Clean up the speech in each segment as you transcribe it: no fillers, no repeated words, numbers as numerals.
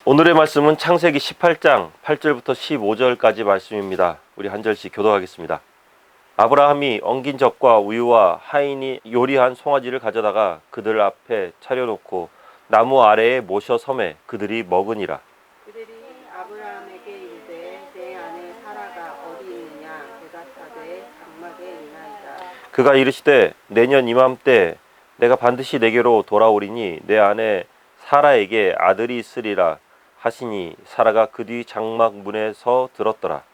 오늘의 말씀은 창세기 18장 8절부터 15절까지 말씀입니다. 우리 한 절씩 교독하겠습니다. 아브라함이 엉긴 젖과 우유와 하인이 요리한 송아지를 가져다가 그들 앞에 차려놓고 나무 아래에 모셔 섬에 그들이 먹으니라. 그들이 아브라함에게 이르되 내 아내 사라가 어디 있느냐 대답하되 장막에 있나이다. 그가 이르시되 내년 이맘때 내가 반드시 내게로 돌아오리니 내 아내 사라에게 아들이 있으리라 하시니 사라가 그 뒤 장막 문에서 들었더라.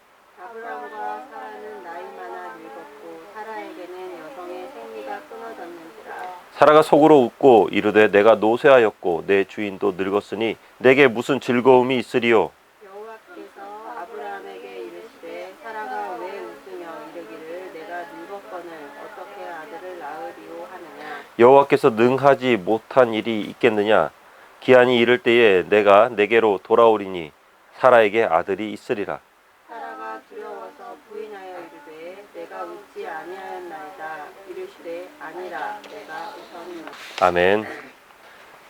아브라함과 사라는 나이 많아 늙었고 사라에게는 여성의 생리가 끊어졌는지라. 사라가 속으로 웃고 이르되 내가 노쇠하였고 내 주인도 늙었으니 내게 무슨 즐거움이 있으리요. 여호와께서 아브라함에게 이르시되 사라가 왜 웃으며 이르기를 내가 늙었거늘 어떻게 아들을 낳으리오 하느냐. 여호와께서 능하지 못한 일이 있겠느냐. 기한이 이를 때에 내가 내게로 돌아오리니 사라에게 아들이 있으리라. 사라가 두려워서 부인하여 이르되 내가 웃지 아니하였나이다. 이르시되 아니라 내가 웃었노라. 아멘.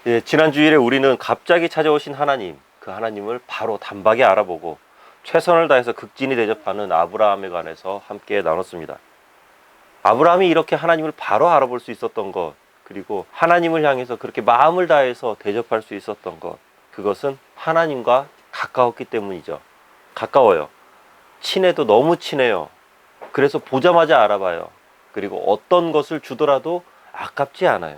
예, 지난 주일에 우리는 갑자기 찾아오신 하나님, 그 하나님을 바로 단박에 알아보고 최선을 다해서 극진히 대접하는 아브라함에 관해서 함께 나눴습니다. 아브라함이 이렇게 하나님을 바로 알아볼 수 있었던 것, 그리고 하나님을 향해서 그렇게 마음을 다해서 대접할 수 있었던 것, 그것은 하나님과 가까웠기 때문이죠. 가까워요. 친해도 너무 친해요. 그래서 보자마자 알아봐요. 그리고 어떤 것을 주더라도 아깝지 않아요.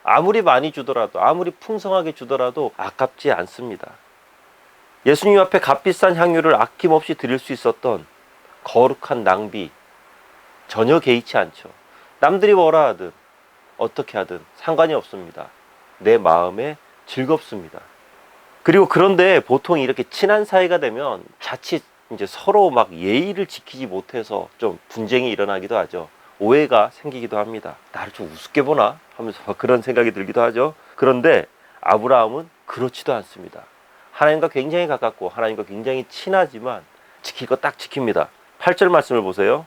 아무리 많이 주더라도, 아무리 풍성하게 주더라도 아깝지 않습니다. 예수님 앞에 값비싼 향유를 아낌없이 드릴 수 있었던 거룩한 낭비, 전혀 개의치 않죠. 남들이 뭐라 하든 어떻게 하든 상관이 없습니다. 내 마음에 즐겁습니다. 그리고 그런데 보통 이렇게 친한 사이가 되면 자칫 이제 서로 막 예의를 지키지 못해서 좀 분쟁이 일어나기도 하죠. 오해가 생기기도 합니다. 나를 좀 우습게 보나 하면서 그런 생각이 들기도 하죠. 그런데 아브라함은 그렇지도 않습니다. 하나님과 굉장히 가깝고 하나님과 굉장히 친하지만 지킬 거 딱 지킵니다. 8절 말씀을 보세요.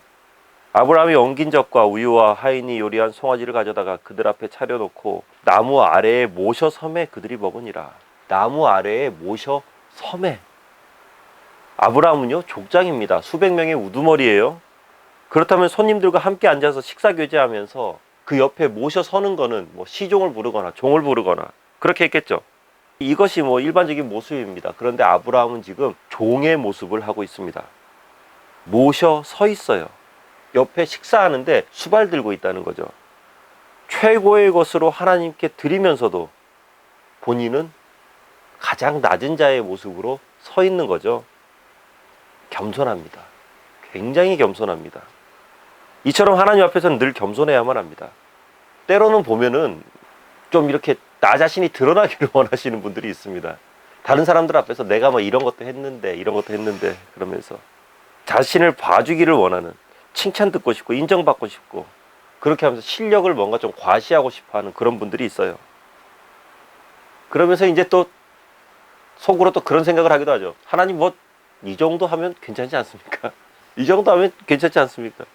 아브라함이 엉긴 젖과 우유와 하인이 요리한 송아지를 가져다가 그들 앞에 차려놓고 나무 아래에 모셔 섬에 그들이 먹으니라. 나무 아래에 모셔 섬에. 아브라함은요 족장입니다. 수백 명의 우두머리예요. 그렇다면 손님들과 함께 앉아서 식사 교제하면서 그 옆에 모셔 서는 거는 뭐 시종을 부르거나 종을 부르거나 그렇게 했겠죠. 이것이 뭐 일반적인 모습입니다. 그런데 아브라함은 지금 종의 모습을 하고 있습니다. 모셔 서 있어요. 옆에 식사하는데 수발 들고 있다는 거죠. 최고의 것으로 하나님께 드리면서도 본인은 가장 낮은 자의 모습으로 서 있는 거죠. 겸손합니다. 굉장히 겸손합니다. 이처럼 하나님 앞에서는 늘 겸손해야만 합니다. 때로는 보면은 좀 이렇게 나 자신이 드러나기를 원하시는 분들이 있습니다. 다른 사람들 앞에서 내가 뭐 이런 것도 했는데 그러면서 자신을 봐주기를 원하는, 칭찬 듣고 싶고 인정받고 싶고 그렇게 하면서 실력을 뭔가 좀 과시하고 싶어하는 그런 분들이 있어요. 그러면서 이제 또 속으로 또 그런 생각을 하기도 하죠. 하나님 뭐 이 정도 하면 괜찮지 않습니까? 이 정도 하면 괜찮지 않습니까?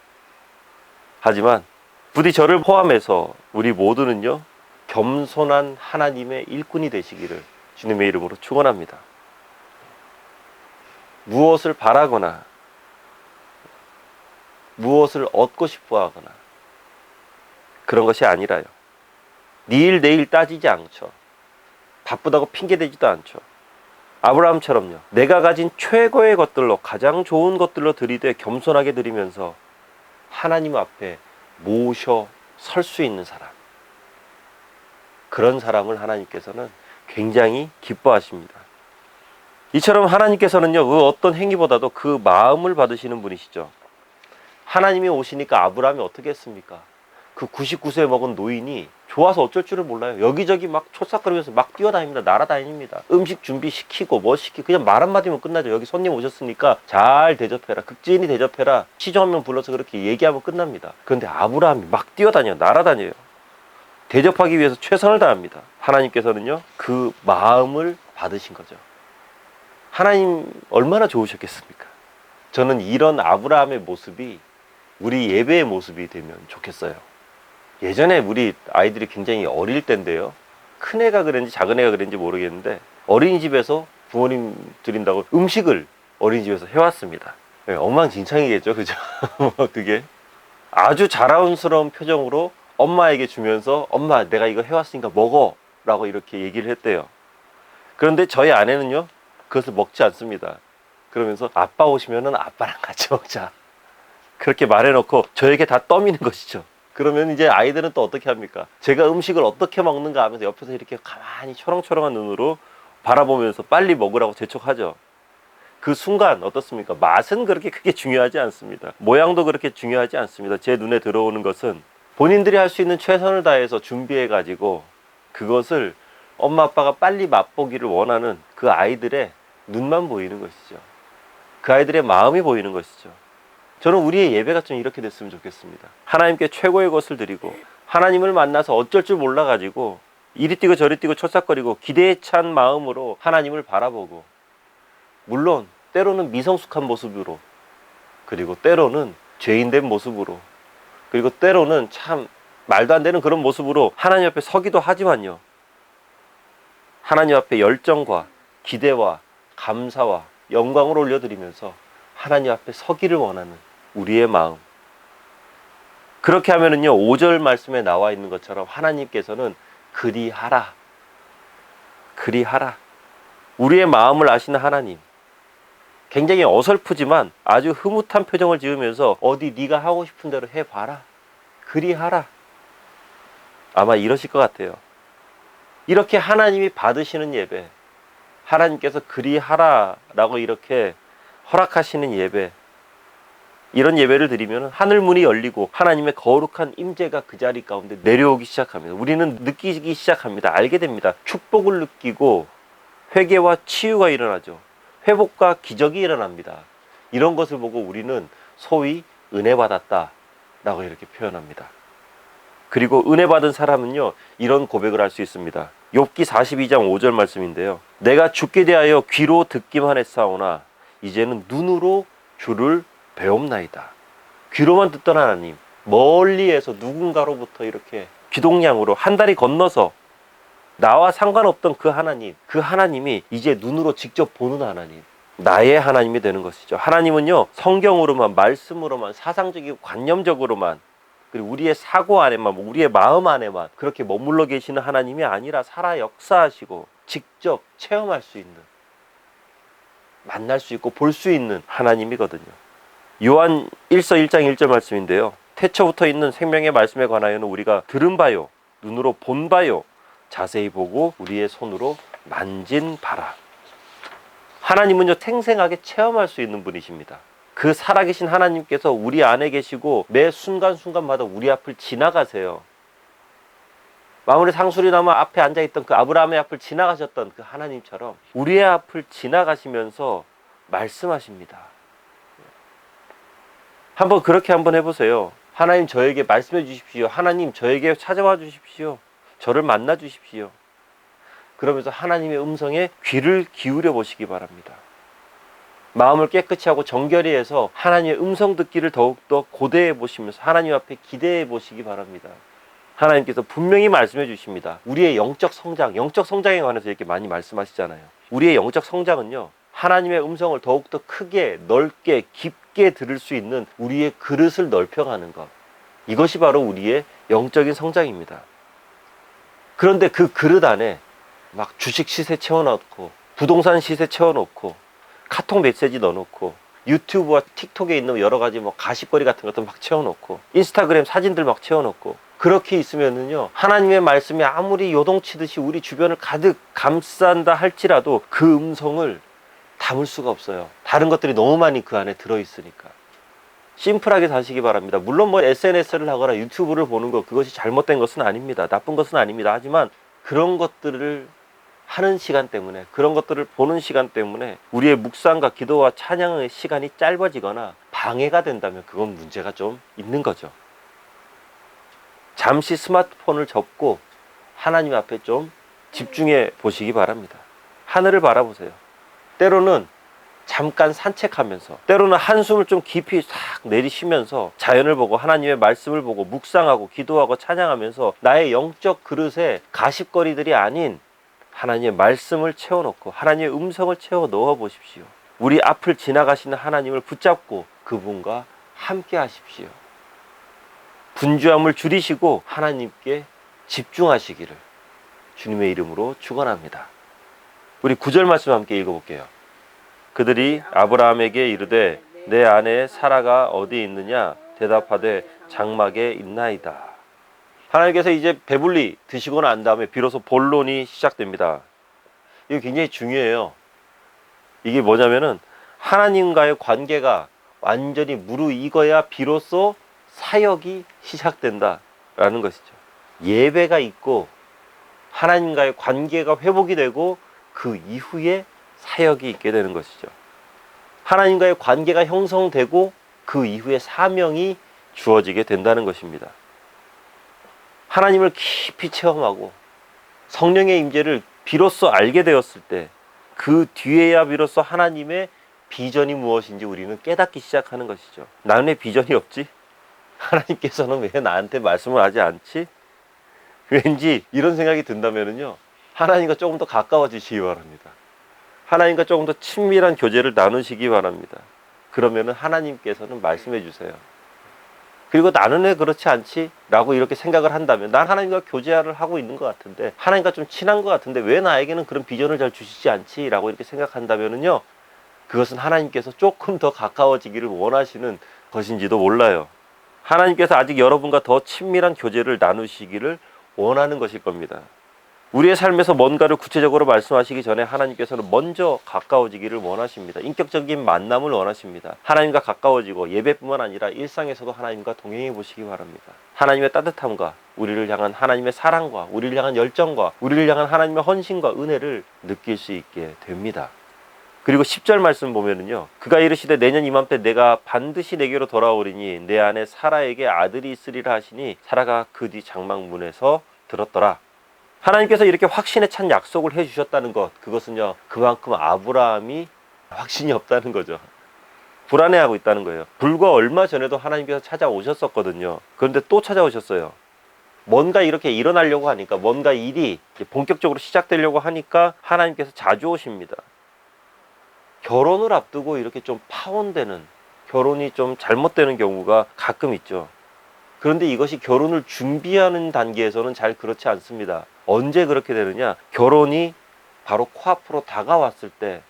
하지만 부디 저를 포함해서 우리 모두는요 겸손한 하나님의 일꾼이 되시기를 주님의 이름으로 축원합니다. 무엇을 바라거나 무엇을 얻고 싶어 하거나 그런 것이 아니라요. 니 내일 따지지 않죠. 바쁘다고 핑계대지도 않죠. 아브라함처럼요. 내가 가진 최고의 것들로 가장 좋은 것들로 드리되 겸손하게 드리면서 하나님 앞에 모셔 설 수 있는 사람. 그런 사람을 하나님께서는 굉장히 기뻐하십니다. 이처럼 하나님께서는요. 그 어떤 행위보다도 그 마음을 받으시는 분이시죠. 하나님이 오시니까 아브라함이 어떻게 했습니까? 그 99세 먹은 노인이 좋아서 어쩔 줄을 몰라요. 여기저기 막 촐싹거리면서 막 뛰어다닙니다. 날아다닙니다. 음식 준비시키고 뭐 시키고 그냥 말 한마디면 끝나죠. 여기 손님 오셨으니까 잘 대접해라. 극진히 대접해라. 시종 한 명 불러서 그렇게 얘기하면 끝납니다. 그런데 아브라함이 막 뛰어다녀요. 날아다녀요. 대접하기 위해서 최선을 다합니다. 하나님께서는요. 그 마음을 받으신 거죠. 하나님 얼마나 좋으셨겠습니까? 저는 이런 아브라함의 모습이 우리 예배의 모습이 되면 좋겠어요. 예전에 우리 아이들이 굉장히 어릴 때인데요. 큰 애가 그랬는지 작은 애가 그랬는지 모르겠는데 어린이집에서 부모님 드린다고 음식을 어린이집에서 해왔습니다. 네, 엉망진창이겠죠, 그죠? 그게 아주 자랑스러운 표정으로 엄마에게 주면서 엄마 내가 이거 해왔으니까 먹어 라고 이렇게 얘기를 했대요. 그런데 저희 아내는요 그것을 먹지 않습니다. 그러면서 아빠 오시면은 아빠랑 같이 먹자 그렇게 말해놓고 저에게 다 떠미는 것이죠. 그러면 이제 아이들은 또 어떻게 합니까? 제가 음식을 어떻게 먹는가 하면서 옆에서 이렇게 가만히 초롱초롱한 눈으로 바라보면서 빨리 먹으라고 재촉하죠. 그 순간 어떻습니까? 맛은 그렇게 크게 중요하지 않습니다. 모양도 그렇게 중요하지 않습니다. 제 눈에 들어오는 것은 본인들이 할 수 있는 최선을 다해서 준비해 가지고 그것을 엄마 아빠가 빨리 맛보기를 원하는 그 아이들의 눈만 보이는 것이죠. 그 아이들의 마음이 보이는 것이죠. 저는 우리의 예배가 좀 이렇게 됐으면 좋겠습니다. 하나님께 최고의 것을 드리고 하나님을 만나서 어쩔 줄 몰라 가지고 이리 뛰고 저리 뛰고 초싹거리고 기대에 찬 마음으로 하나님을 바라보고, 물론 때로는 미성숙한 모습으로, 그리고 때로는 죄인된 모습으로, 그리고 때로는 참 말도 안 되는 그런 모습으로 하나님 앞에 서기도 하지만요, 하나님 앞에 열정과 기대와 감사와 영광을 올려드리면서 하나님 앞에 서기를 원하는 우리의 마음, 그렇게 하면은요 5절 말씀에 나와 있는 것처럼 하나님께서는 그리하라, 그리하라. 우리의 마음을 아시는 하나님, 굉장히 어설프지만 아주 흐뭇한 표정을 지으면서 어디 네가 하고 싶은 대로 해봐라, 그리하라. 아마 이러실 것 같아요. 이렇게 하나님이 받으시는 예배, 하나님께서 그리하라 라고 이렇게 허락하시는 예배, 이런 예배를 드리면 하늘문이 열리고 하나님의 거룩한 임재가 그 자리 가운데 내려오기 시작합니다. 우리는 느끼기 시작합니다. 알게 됩니다. 축복을 느끼고 회개와 치유가 일어나죠. 회복과 기적이 일어납니다. 이런 것을 보고 우리는 소위 은혜 받았다 라고 이렇게 표현합니다. 그리고 은혜 받은 사람은요 이런 고백을 할 수 있습니다. 욥기 42장 5절 말씀인데요, 내가 주께 대하여 귀로 듣기만 했사오나 이제는 눈으로 주를 배옵나이다. 귀로만 듣던 하나님, 멀리에서 누군가로부터 이렇게 귀동냥으로 한 다리 건너서 나와 상관없던 그 하나님, 그 하나님이 이제 눈으로 직접 보는 하나님, 나의 하나님이 되는 것이죠. 하나님은요 성경으로만, 말씀으로만, 사상적이고 관념적으로만, 그리고 우리의 사고 안에만, 우리의 마음 안에만 그렇게 머물러 계시는 하나님이 아니라 살아 역사하시고 직접 체험할 수 있는, 만날 수 있고 볼 수 있는 하나님이거든요. 요한 1서 1장 1절 말씀인데요, 태초부터 있는 생명의 말씀에 관하여는 우리가 들은 바요, 눈으로 본 바요, 자세히 보고 우리의 손으로 만진 바라. 하나님은요 생생하게 체험할 수 있는 분이십니다. 그 살아계신 하나님께서 우리 안에 계시고 매 순간순간마다 우리 앞을 지나가세요. 마무리 상술이 나면 앞에 앉아있던 그 아브라함의 앞을 지나가셨던 그 하나님처럼 우리의 앞을 지나가시면서 말씀하십니다. 한번 그렇게 한번 해보세요. 하나님 저에게 말씀해 주십시오. 하나님 저에게 찾아와 주십시오. 저를 만나 주십시오. 그러면서 하나님의 음성에 귀를 기울여 보시기 바랍니다. 마음을 깨끗이 하고 정결히 해서 하나님의 음성 듣기를 더욱더 고대해 보시면서 하나님 앞에 기대해 보시기 바랍니다. 하나님께서 분명히 말씀해 주십니다. 우리의 영적 성장, 영적 성장에 관해서 이렇게 많이 말씀하시잖아요. 우리의 영적 성장은요 하나님의 음성을 더욱더 크게, 넓게, 깊게 들을 수 있는 우리의 그릇을 넓혀가는 것, 이것이 바로 우리의 영적인 성장입니다. 그런데 그 그릇 안에 막 주식 시세 채워넣고, 부동산 시세 채워놓고, 카톡 메시지 넣어놓고, 유튜브와 틱톡에 있는 여러 가지 뭐 가십거리 같은 것도 막 채워놓고, 인스타그램 사진들 막 채워놓고, 그렇게 있으면은요 하나님의 말씀이 아무리 요동치듯이 우리 주변을 가득 감싼다 할지라도 그 음성을 담을 수가 없어요. 다른 것들이 너무 많이 그 안에 들어있으니까. 심플하게 사시기 바랍니다. 물론 뭐 SNS를 하거나 유튜브를 보는 것, 그것이 잘못된 것은 아닙니다. 나쁜 것은 아닙니다. 하지만 그런 것들을 하는 시간 때문에, 그런 것들을 보는 시간 때문에 우리의 묵상과 기도와 찬양의 시간이 짧아지거나 방해가 된다면 그건 문제가 좀 있는 거죠. 잠시 스마트폰을 접고 하나님 앞에 좀 집중해 보시기 바랍니다. 하늘을 바라보세요. 때로는 잠깐 산책하면서, 때로는 한숨을 좀 깊이 싹 내쉬면서 자연을 보고 하나님의 말씀을 보고 묵상하고 기도하고 찬양하면서 나의 영적 그릇에 가십거리들이 아닌 하나님의 말씀을 채워넣고 하나님의 음성을 채워 넣어 보십시오. 우리 앞을 지나가시는 하나님을 붙잡고 그분과 함께 하십시오. 분주함을 줄이시고 하나님께 집중하시기를 주님의 이름으로 축원합니다. 우리 9절 말씀 함께 읽어볼게요. 그들이 아브라함에게 이르되 내 아내 사라가 어디 있느냐 대답하되 장막에 있나이다. 하나님께서 이제 배불리 드시고 난 다음에 비로소 본론이 시작됩니다. 이거 굉장히 중요해요. 이게 뭐냐면은 하나님과의 관계가 완전히 무르익어야 비로소 사역이 시작된다라는 것이죠. 예배가 있고 하나님과의 관계가 회복이 되고 그 이후에 사역이 있게 되는 것이죠. 하나님과의 관계가 형성되고 그 이후에 사명이 주어지게 된다는 것입니다. 하나님을 깊이 체험하고 성령의 임재를 비로소 알게 되었을 때 그 뒤에야 비로소 하나님의 비전이 무엇인지 우리는 깨닫기 시작하는 것이죠. 나는 왜 비전이 없지? 하나님께서는 왜 나한테 말씀을 하지 않지? 왠지 이런 생각이 든다면요, 하나님과 조금 더 가까워지시기 바랍니다. 하나님과 조금 더 친밀한 교제를 나누시기 바랍니다. 그러면은 하나님께서는 말씀해 주세요. 그리고 나는 왜 그렇지 않지? 라고 이렇게 생각을 한다면 난 하나님과 교제를 하고 있는 것 같은데, 하나님과 좀 친한 것 같은데 왜 나에게는 그런 비전을 잘 주시지 않지? 라고 이렇게 생각한다면요, 그것은 하나님께서 조금 더 가까워지기를 원하시는 것인지도 몰라요. 하나님께서 아직 여러분과 더 친밀한 교제를 나누시기를 원하는 것일 겁니다. 우리의 삶에서 뭔가를 구체적으로 말씀하시기 전에 하나님께서는 먼저 가까워지기를 원하십니다. 인격적인 만남을 원하십니다. 하나님과 가까워지고 예배뿐만 아니라 일상에서도 하나님과 동행해 보시기 바랍니다. 하나님의 따뜻함과 우리를 향한 하나님의 사랑과 우리를 향한 열정과 우리를 향한 하나님의 헌신과 은혜를 느낄 수 있게 됩니다. 그리고 10절 말씀 보면은요, 그가 이르시되 내년 이맘때 내가 반드시 내게로 돌아오리니 내 안에 사라에게 아들이 있으리라 하시니 사라가 그 뒤 장막문에서 들었더라. 하나님께서 이렇게 확신에 찬 약속을 해주셨다는 것, 그것은요, 그만큼 아브라함이 확신이 없다는 거죠. 불안해하고 있다는 거예요. 불과 얼마 전에도 하나님께서 찾아오셨었거든요. 그런데 또 찾아오셨어요. 뭔가 이렇게 일어나려고 하니까, 뭔가 일이 본격적으로 시작되려고 하니까 하나님께서 자주 오십니다. 결혼을 앞두고 이렇게 좀 파혼되는, 결혼이 좀 잘못되는 경우가 가끔 있죠. 그런데 이것이 결혼을 준비하는 단계에서는 잘 그렇지 않습니다. 언제 그렇게 되느냐? 결혼이 바로 코앞으로 다가왔을 때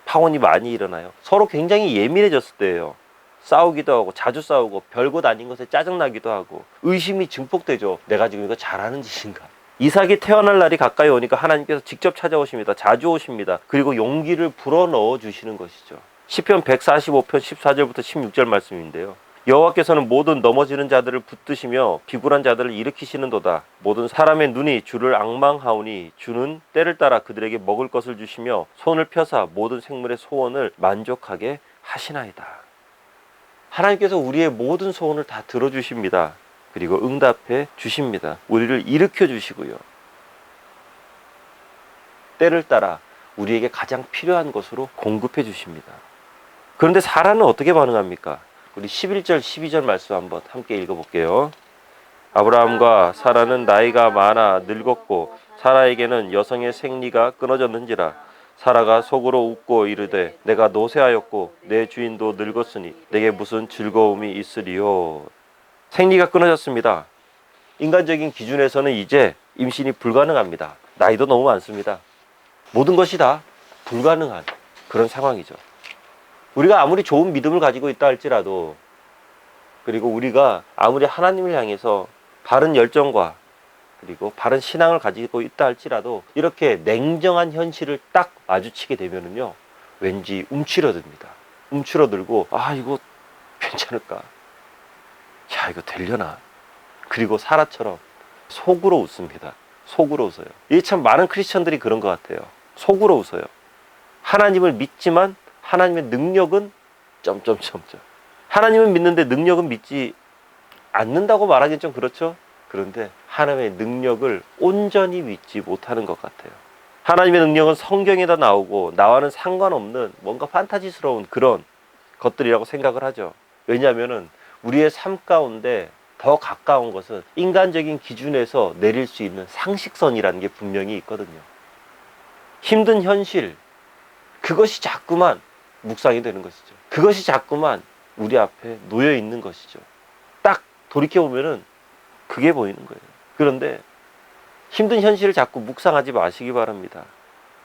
파혼이 많이 일어나요. 서로 굉장히 예민해졌을 때예요. 싸우기도 하고 자주 싸우고 별것 아닌 것에 짜증나기도 하고 의심이 증폭되죠. 내가 지금 이거 잘하는 짓인가? 이삭이 태어날 날이 가까이 오니까 하나님께서 직접 찾아오십니다. 자주 오십니다. 그리고 용기를 불어넣어 주시는 것이죠. 시편 145편 14절부터 16절 말씀인데요. 여호와께서는 모든 넘어지는 자들을 붙드시며 비굴한 자들을 일으키시는도다. 모든 사람의 눈이 주를 앙망하오니 주는 때를 따라 그들에게 먹을 것을 주시며 손을 펴사 모든 생물의 소원을 만족하게 하시나이다. 하나님께서 우리의 모든 소원을 다 들어주십니다. 그리고 응답해 주십니다. 우리를 일으켜 주시고요. 때를 따라 우리에게 가장 필요한 것으로 공급해 주십니다. 그런데 사라는 어떻게 반응합니까? 우리 11절 12절 말씀 한번 함께 읽어볼게요. 아브라함과 사라는 나이가 많아 늙었고 사라에게는 여성의 생리가 끊어졌는지라. 사라가 속으로 웃고 이르되 내가 노쇠하였고 내 주인도 늙었으니 내게 무슨 즐거움이 있으리요. 생리가 끊어졌습니다. 인간적인 기준에서는 이제 임신이 불가능합니다. 나이도 너무 많습니다. 모든 것이 다 불가능한 그런 상황이죠. 우리가 아무리 좋은 믿음을 가지고 있다 할지라도, 그리고 우리가 아무리 하나님을 향해서 바른 열정과 그리고 바른 신앙을 가지고 있다 할지라도 이렇게 냉정한 현실을 딱 마주치게 되면은요, 왠지 움츠러듭니다. 움츠러들고 이거 괜찮을까? 야, 이거 되려나? 그리고 사라처럼 속으로 웃습니다. 속으로 웃어요. 이게 참 많은 크리스천들이 그런 것 같아요. 속으로 웃어요. 하나님을 믿지만 하나님의 능력은 하나님은 믿는데 능력은 믿지 않는다고 말하기는 좀 그렇죠. 그런데 하나님의 능력을 온전히 믿지 못하는 것 같아요. 하나님의 능력은 성경에다 나오고 나와는 상관없는 뭔가 판타지스러운 그런 것들이라고 생각을 하죠. 왜냐하면 우리의 삶 가운데 더 가까운 것은 인간적인 기준에서 내릴 수 있는 상식선이라는 게 분명히 있거든요. 힘든 현실, 그것이 자꾸만 묵상이 되는 것이죠. 그것이 자꾸만 우리 앞에 놓여 있는 것이죠. 딱 돌이켜보면은 그게 보이는 거예요. 그런데 힘든 현실을 자꾸 묵상하지 마시기 바랍니다.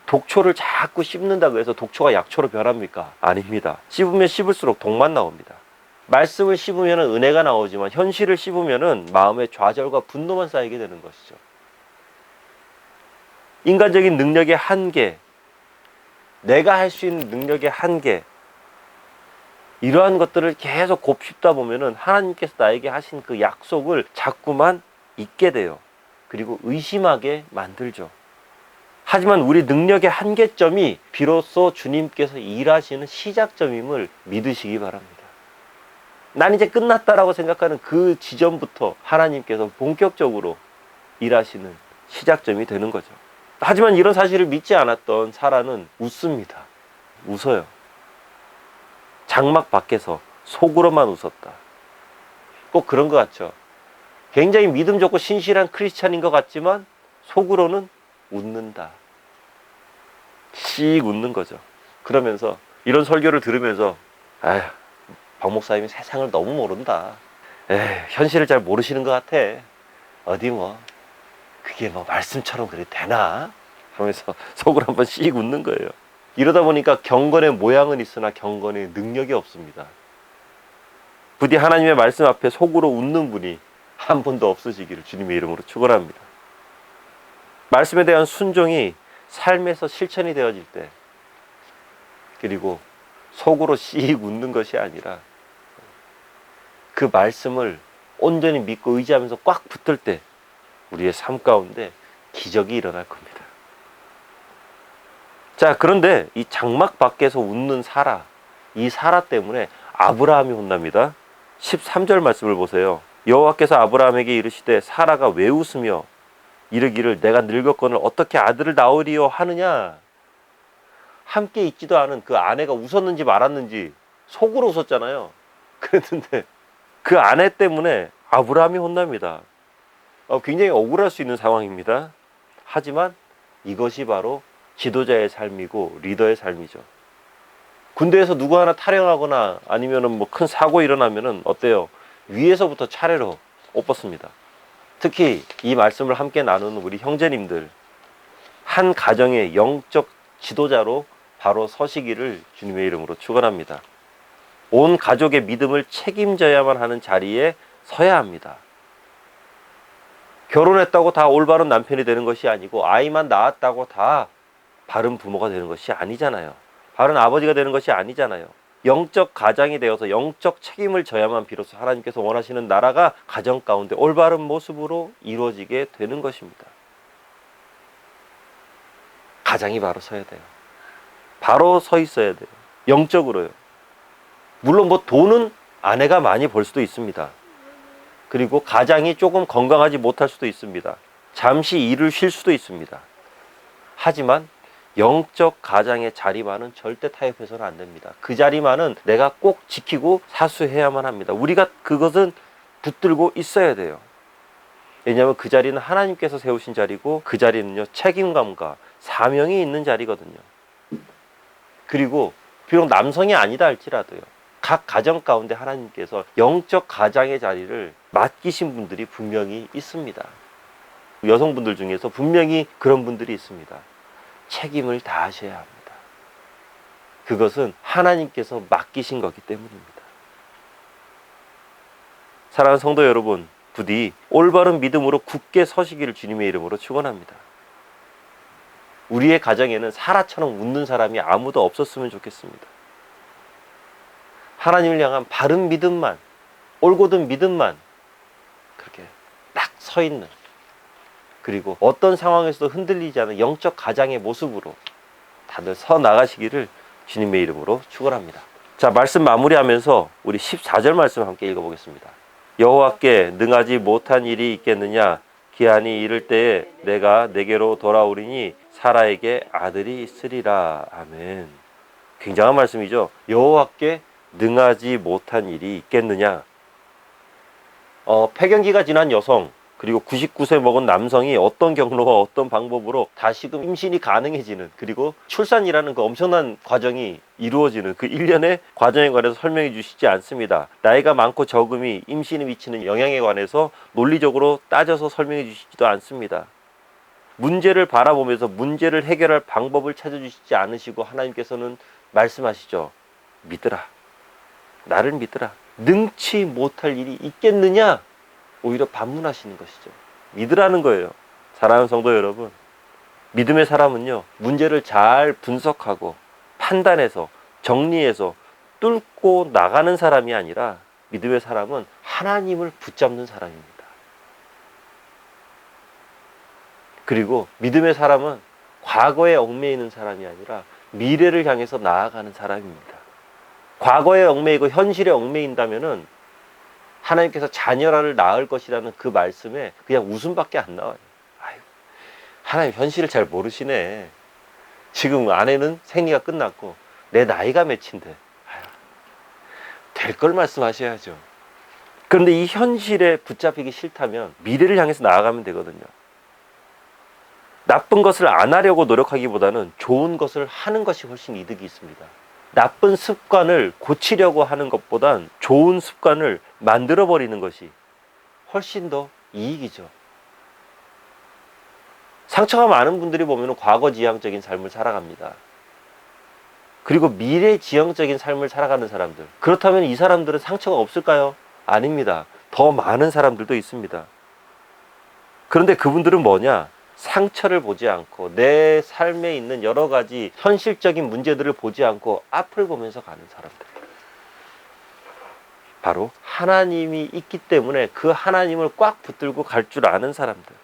독초를 자꾸 씹는다고 해서 독초가 약초로 변합니까? 아닙니다. 씹으면 씹을수록 독만 나옵니다. 말씀을 씹으면 은혜가 나오지만 현실을 씹으면 마음의 좌절과 분노만 쌓이게 되는 것이죠. 인간적인 능력의 한계, 내가 할 수 있는 능력의 한계, 이러한 것들을 계속 곱씹다 보면은 하나님께서 나에게 하신 그 약속을 자꾸만 잊게 돼요. 그리고 의심하게 만들죠. 하지만 우리 능력의 한계점이 비로소 주님께서 일하시는 시작점임을 믿으시기 바랍니다. 난 이제 끝났다라고 생각하는 그 지점부터 하나님께서 본격적으로 일하시는 시작점이 되는 거죠. 하지만 이런 사실을 믿지 않았던 사라는 웃습니다. 웃어요. 장막 밖에서 속으로만 웃었다. 꼭 그런 것 같죠. 굉장히 믿음 좋고 신실한 크리스찬인 것 같지만 속으로는 웃는다. 씩 웃는 거죠. 그러면서 이런 설교를 들으면서 아휴, 박 목사님이 세상을 너무 모른다. 현실을 잘 모르시는 것 같아. 어디 뭐 그게 뭐 말씀처럼 그래 되나? 하면서 속으로 한번 씩 웃는 거예요. 이러다 보니까 경건의 모양은 있으나 경건의 능력이 없습니다. 부디 하나님의 말씀 앞에 속으로 웃는 분이 한 분도 없으시기를 주님의 이름으로 축원합니다. 말씀에 대한 순종이 삶에서 실천이 되어질 때, 그리고 속으로 씩 웃는 것이 아니라 그 말씀을 온전히 믿고 의지하면서 꽉 붙들 때 우리의 삶 가운데 기적이 일어날 겁니다. 자, 그런데 이 장막 밖에서 웃는 사라, 이 사라 때문에 아브라함이 혼납니다. 13절 말씀을 보세요. 여호와께서 아브라함에게 이르시되 사라가 왜 웃으며 이르기를 내가 늙었거늘 어떻게 아들을 낳으리요 하느냐. 함께 있지도 않은 그 아내가 웃었는지 말았는지 속으로 웃었잖아요. 그랬는데 그 아내 때문에 아브라함이 혼납니다. 굉장히 억울할 수 있는 상황입니다. 하지만 이것이 바로 지도자의 삶이고 리더의 삶이죠. 군대에서 누구 하나 탈영하거나 아니면은 뭐 큰 사고 일어나면은 어때요? 위에서부터 차례로 옷 벗습니다. 특히 이 말씀을 함께 나누는 우리 형제님들, 한 가정의 영적 지도자로 바로 서시기를 주님의 이름으로 축원합니다. 온 가족의 믿음을 책임져야만 하는 자리에 서야 합니다. 결혼했다고 다 올바른 남편이 되는 것이 아니고 아이만 낳았다고 다 바른 부모가 되는 것이 아니잖아요. 바른 아버지가 되는 것이 아니잖아요. 영적 가장이 되어서 영적 책임을 져야만 비로소 하나님께서 원하시는 나라가 가정 가운데 올바른 모습으로 이루어지게 되는 것입니다. 가장이 바로 서야 돼요. 바로 서 있어야 돼요. 영적으로요. 물론 뭐 돈은 아내가 많이 벌 수도 있습니다. 그리고 가장이 조금 건강하지 못할 수도 있습니다. 잠시 일을 쉴 수도 있습니다. 하지만 영적 가장의 자리만은 절대 타협해서는 안 됩니다. 그 자리만은 내가 꼭 지키고 사수해야만 합니다. 우리가 그것은 붙들고 있어야 돼요. 왜냐하면 그 자리는 하나님께서 세우신 자리고 그 자리는요 책임감과 사명이 있는 자리거든요. 그리고 비록 남성이 아니다 할지라도요 각 가정 가운데 하나님께서 영적 가장의 자리를 맡기신 분들이 분명히 있습니다. 여성분들 중에서 분명히 그런 분들이 있습니다. 책임을 다하셔야 합니다. 그것은 하나님께서 맡기신 거기 때문입니다. 사랑하는 성도 여러분, 부디 올바른 믿음으로 굳게 서시기를 주님의 이름으로 축원합니다. 우리의 가정에는 사라처럼 웃는 사람이 아무도 없었으면 좋겠습니다. 하나님을 향한 바른 믿음만, 올곧은 믿음만 그렇게 딱 서 있는, 그리고 어떤 상황에서도 흔들리지 않은 영적 가장의 모습으로 다들 서 나가시기를 주님의 이름으로 축원합니다. 자, 말씀 마무리하면서 우리 14절 말씀 함께 읽어보겠습니다. 여호와께 능하지 못한 일이 있겠느냐? 기한이 이를 때에 내가 내게로 돌아오리니 사라에게 아들이 있으리라. 아멘. 굉장한 말씀이죠. 여호와께 능하지 못한 일이 있겠느냐? 폐경기가 지난 여성, 그리고 99세 먹은 남성이 어떤 경로와 어떤 방법으로 다시금 임신이 가능해지는, 그리고 출산이라는 그 엄청난 과정이 이루어지는 그 일련의 과정에 관해서 설명해 주시지 않습니다. 나이가 많고 적음이 임신에 미치는 영향에 관해서 논리적으로 따져서 설명해 주시지도 않습니다. 문제를 바라보면서 문제를 해결할 방법을 찾아주시지 않으시고 하나님께서는 말씀하시죠. 믿으라. 나를 믿으라. 능치 못할 일이 있겠느냐? 오히려 반문하시는 것이죠. 믿으라는 거예요. 사랑하는 성도 여러분, 믿음의 사람은요, 문제를 잘 분석하고 판단해서 정리해서 뚫고 나가는 사람이 아니라 믿음의 사람은 하나님을 붙잡는 사람입니다. 그리고 믿음의 사람은 과거에 얽매이는 사람이 아니라 미래를 향해서 나아가는 사람입니다. 과거에 얽매이고 현실에 얽매인다면은 하나님께서 자녀를 낳을 것이라는 그 말씀에 그냥 웃음밖에 안 나와요. 아유, 하나님 현실을 잘 모르시네. 지금 아내는 생리가 끝났고 내 나이가 몇인데 될 걸 말씀하셔야죠. 그런데 이 현실에 붙잡히기 싫다면 미래를 향해서 나아가면 되거든요. 나쁜 것을 안 하려고 노력하기보다는 좋은 것을 하는 것이 훨씬 이득이 있습니다. 나쁜 습관을 고치려고 하는 것보단 좋은 습관을 만들어버리는 것이 훨씬 더 이익이죠. 상처가 많은 분들이 보면 과거 지향적인 삶을 살아갑니다. 그리고 미래 지향적인 삶을 살아가는 사람들, 그렇다면 이 사람들은 상처가 없을까요? 아닙니다. 더 많은 사람들도 있습니다. 그런데 그분들은 뭐냐? 상처를 보지 않고 내 삶에 있는 여러 가지 현실적인 문제들을 보지 않고 앞을 보면서 가는 사람들, 바로 하나님이 있기 때문에 그 하나님을 꽉 붙들고 갈 줄 아는 사람들,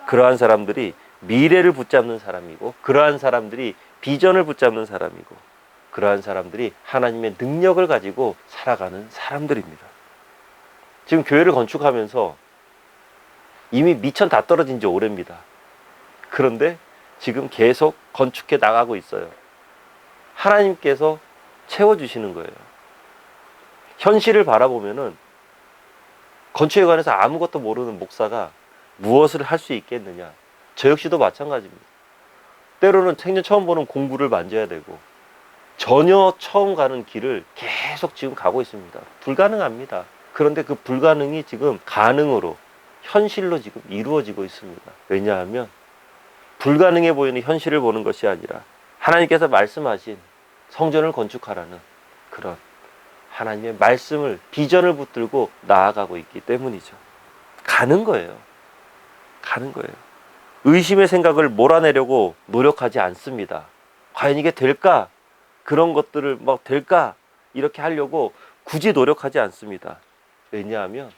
그러한 사람들이 미래를 붙잡는 사람이고, 그러한 사람들이 비전을 붙잡는 사람이고, 그러한 사람들이 하나님의 능력을 가지고 살아가는 사람들입니다. 지금 교회를 건축하면서 이미 미천 다 떨어진 지 오래입니다. 그런데 지금 계속 건축해 나가고 있어요. 하나님께서 채워주시는 거예요. 현실을 바라보면은 건축에 관해서 아무것도 모르는 목사가 무엇을 할 수 있겠느냐? 저 역시도 마찬가지입니다. 때로는 생전 처음 보는 공부를 만져야 되고 전혀 처음 가는 길을 계속 지금 가고 있습니다. 불가능합니다. 그런데 그 불가능이 지금 가능으로, 현실로 지금 이루어지고 있습니다. 왜냐하면 불가능해 보이는 현실을 보는 것이 아니라 하나님께서 말씀하신 성전을 건축하라는 그런 하나님의 말씀을, 비전을 붙들고 나아가고 있기 때문이죠. 가는 거예요. 가는 거예요. 의심의 생각을 몰아내려고 노력하지 않습니다. 과연 이게 될까? 그런 것들을 막 될까? 이렇게 하려고 굳이 노력하지 않습니다. 왜냐하면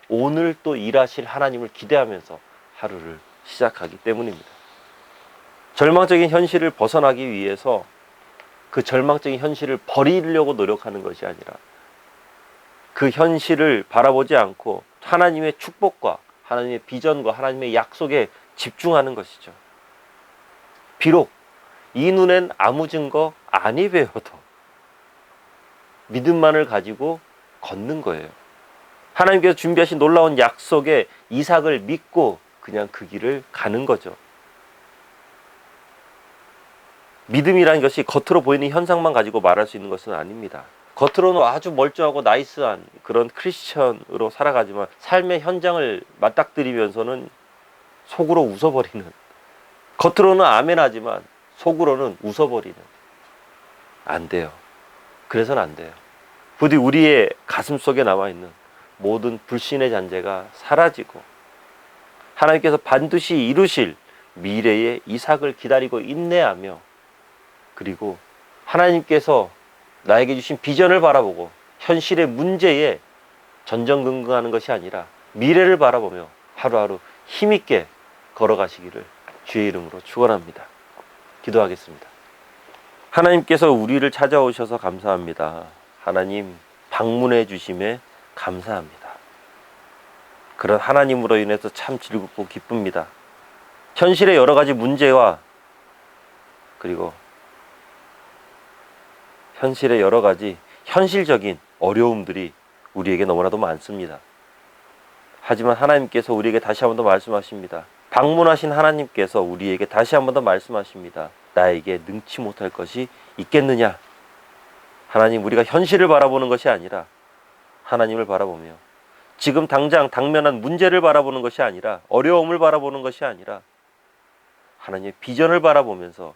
오늘 또 일하실 하나님을 기대하면서 하루를 시작하기 때문입니다. 절망적인 현실을 벗어나기 위해서 그 절망적인 현실을 버리려고 노력하는 것이 아니라 그 현실을 바라보지 않고 하나님의 축복과 하나님의 비전과 하나님의 약속에 집중하는 것이죠. 비록 이 눈엔 아무 증거 아니 배워도 믿음만을 가지고 걷는 거예요. 하나님께서 준비하신 놀라운 약속의 이삭을 믿고 그냥 그 길을 가는 거죠. 믿음이라는 것이 겉으로 보이는 현상만 가지고 말할 수 있는 것은 아닙니다. 겉으로는 아주 멀쩡하고 나이스한 그런 크리스천으로 살아가지만 삶의 현장을 맞닥뜨리면서는 속으로 웃어버리는, 겉으로는 아멘하지만 속으로는 웃어버리는, 안 돼요. 그래서는 안 돼요. 부디 우리의 가슴 속에 남아있는 모든 불신의 잔재가 사라지고 하나님께서 반드시 이루실 미래의 이삭을 기다리고 인내하며, 그리고 하나님께서 나에게 주신 비전을 바라보고 현실의 문제에 전전긍긍하는 것이 아니라 미래를 바라보며 하루하루 힘있게 걸어가시기를 주의 이름으로 축원합니다. 기도하겠습니다. 하나님께서 우리를 찾아오셔서 감사합니다. 하나님 방문해 주심에 감사합니다. 그런 하나님으로 인해서 참 즐겁고 기쁩니다. 현실의 여러 가지 문제와 그리고 현실의 여러 가지 현실적인 어려움들이 우리에게 너무나도 많습니다. 하지만 하나님께서 우리에게 다시 한 번 더 말씀하십니다. 방문하신 하나님께서 우리에게 다시 한 번 더 말씀하십니다. 나에게 능치 못할 것이 있겠느냐? 하나님, 우리가 현실을 바라보는 것이 아니라 하나님을 바라보며 지금 당장 당면한 문제를 바라보는 것이 아니라 어려움을 바라보는 것이 아니라 하나님의 비전을 바라보면서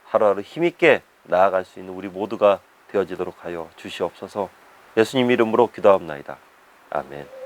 하루하루 힘있게 나아갈 수 있는 우리 모두가 되어지도록 하여 주시옵소서. 예수님 이름으로 기도합나이다. 아멘.